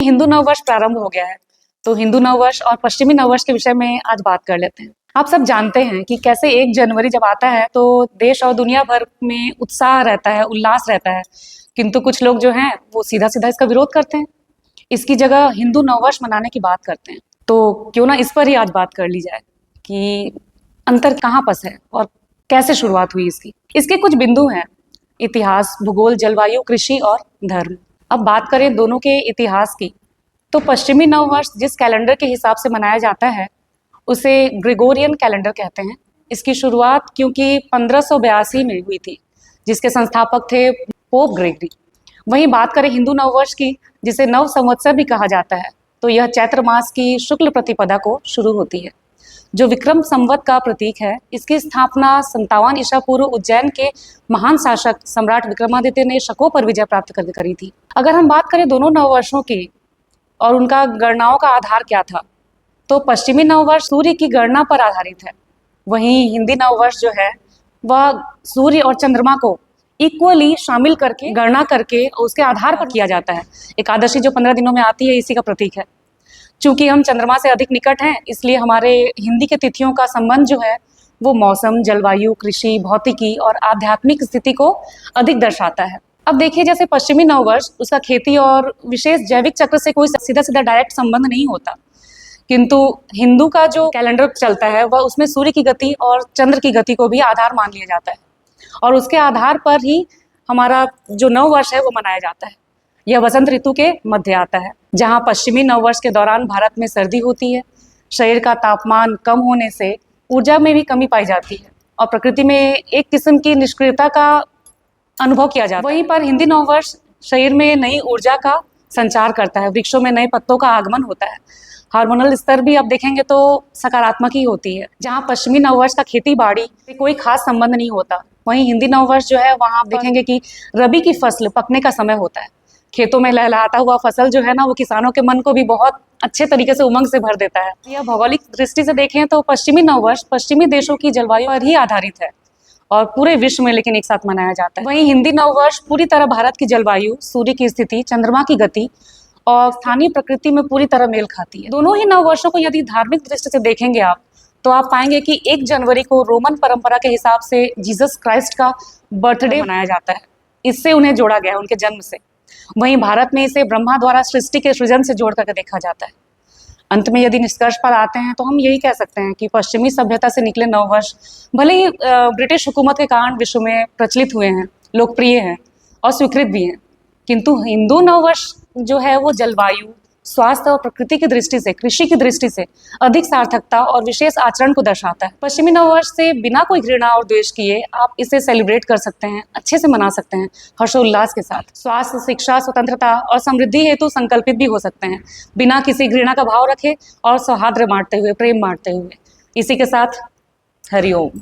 हिंदू नववर्ष प्रारंभ हो गया है, तो हिंदू नववर्ष और पश्चिमी नववर्ष के विषय में आज बात कर लेते हैं। आप सब जानते हैं कि कैसे 1 जनवरी जब आता है तो देश और दुनिया भर में उत्साह रहता है, उल्लास रहता है, किंतु कुछ लोग जो हैं वो सीधा-सीधा इसका विरोध करते हैं। इसकी जगह हिंदू नववर्ष मनाने की बात करते हैं। तो क्यों ना इस पर ही आज बात कर ली जाए कि अंतर कहाँ पस है और कैसे शुरुआत हुई इसकी। इसके कुछ बिंदु हैं: इतिहास, भूगोल, जलवायु, कृषि और धर्म। अब बात करें दोनों के इतिहास की, तो पश्चिमी नववर्ष जिस कैलेंडर के हिसाब से मनाया जाता है उसे ग्रेगोरियन कैलेंडर कहते हैं। इसकी शुरुआत क्योंकि 1582 में हुई थी, जिसके संस्थापक थे पोप ग्रेगरी। वहीं बात करें हिंदू नववर्ष की, जिसे नव संवत्सर भी कहा जाता है, तो यह चैत्र मास की शुक्ल प्रतिपदा को शुरू होती है, जो विक्रम संवत का प्रतीक है। इसकी स्थापना 57 ईसा पूर्व उज्जैन के महान शासक सम्राट विक्रमादित्य ने शकों पर विजय प्राप्त करके करी थी। अगर हम बात करें दोनों नववर्षों की और उनका गणनाओं का आधार क्या था, तो पश्चिमी नववर्ष सूर्य की गणना पर आधारित है, वहीं हिंदी नववर्ष जो है वह सूर्य और चंद्रमा को इक्वली शामिल करके गणना करके उसके आधार पर किया जाता है। एकादशी जो 15 दिनों में आती है, इसी का प्रतीक है। चूंकि हम चंद्रमा से अधिक निकट हैं, इसलिए हमारे हिंदी के तिथियों का संबंध जो है वो मौसम, जलवायु, कृषि, भौतिकी और आध्यात्मिक स्थिति को अधिक दर्शाता है। अब देखिए, जैसे पश्चिमी नववर्ष, उसका खेती और विशेष जैविक चक्र से कोई सीधा सीधा डायरेक्ट संबंध नहीं होता, किंतु हिंदू का जो कैलेंडर चलता है वह उसमें सूर्य की गति और चंद्र की गति को भी आधार मान लिया जाता है, और उसके आधार पर ही हमारा जो नववर्ष है वो मनाया जाता है। यह वसंत ऋतु के मध्य आता है, जहाँ पश्चिमी नववर्ष के दौरान भारत में सर्दी होती है, शरीर का तापमान कम होने से ऊर्जा में भी कमी पाई जाती है और प्रकृति में एक किस्म की निष्क्रियता का अनुभव किया जाता है। वहीं पर हिंदी नववर्ष शरीर में नई ऊर्जा का संचार करता है, वृक्षों में नए पत्तों का आगमन होता है, हार्मोनल स्तर भी आप देखेंगे तो सकारात्मक ही होती है। जहाँ पश्चिमी नववर्ष का खेती बाड़ी से कोई खास संबंध नहीं होता, वहीं हिंदी नववर्ष जो है वहाँ आप देखेंगे कि रबी की फसल पकने का समय होता है। खेतों में लहलहाता हुआ फसल जो है ना, वो किसानों के मन को भी बहुत अच्छे तरीके से उमंग से भर देता है। यह भौगोलिक दृष्टि से देखें तो पश्चिमी नववर्ष पश्चिमी देशों की जलवायु पर ही आधारित है और पूरे विश्व में लेकिन एक साथ मनाया जाता है। वहीं हिंदी नववर्ष पूरी तरह भारत की जलवायु, सूर्य की स्थिति, चंद्रमा की गति और स्थानीय प्रकृति में पूरी तरह मेल खाती है। दोनों ही नववर्षों को यदि धार्मिक दृष्टि से देखेंगे आप, तो आप पाएंगे कि 1 जनवरी को रोमन परंपरा के हिसाब से जीसस क्राइस्ट का बर्थडे मनाया जाता है, इससे उन्हें जोड़ा गया है, उनके जन्म से। वहीं भारत में इसे ब्रह्मा द्वारा सृष्टि के सृजन से जोड़ करके देखा जाता है। अंत में यदि निष्कर्ष पर आते हैं तो हम यही कह सकते हैं कि पश्चिमी सभ्यता से निकले नववर्ष भले ही ब्रिटिश हुकूमत के कारण विश्व में प्रचलित हुए हैं, लोकप्रिय हैं और स्वीकृत भी हैं, किंतु हिंदू नववर्ष जो है वो जलवायु, स्वास्थ्य और प्रकृति की दृष्टि से, कृषि की दृष्टि से अधिक सार्थकता और विशेष आचरण को दर्शाता है। पश्चिमी नववर्ष से बिना कोई घृणा और द्वेष किए आप इसे सेलिब्रेट कर सकते हैं, अच्छे से मना सकते हैं, हर्षोल्लास के साथ। स्वास्थ्य, शिक्षा, स्वतंत्रता और समृद्धि हेतु संकल्पित भी हो सकते हैं, बिना किसी घृणा का भाव रखे और सौहार्द बांटते हुए, प्रेम बांटते हुए। इसी के साथ हरिओम।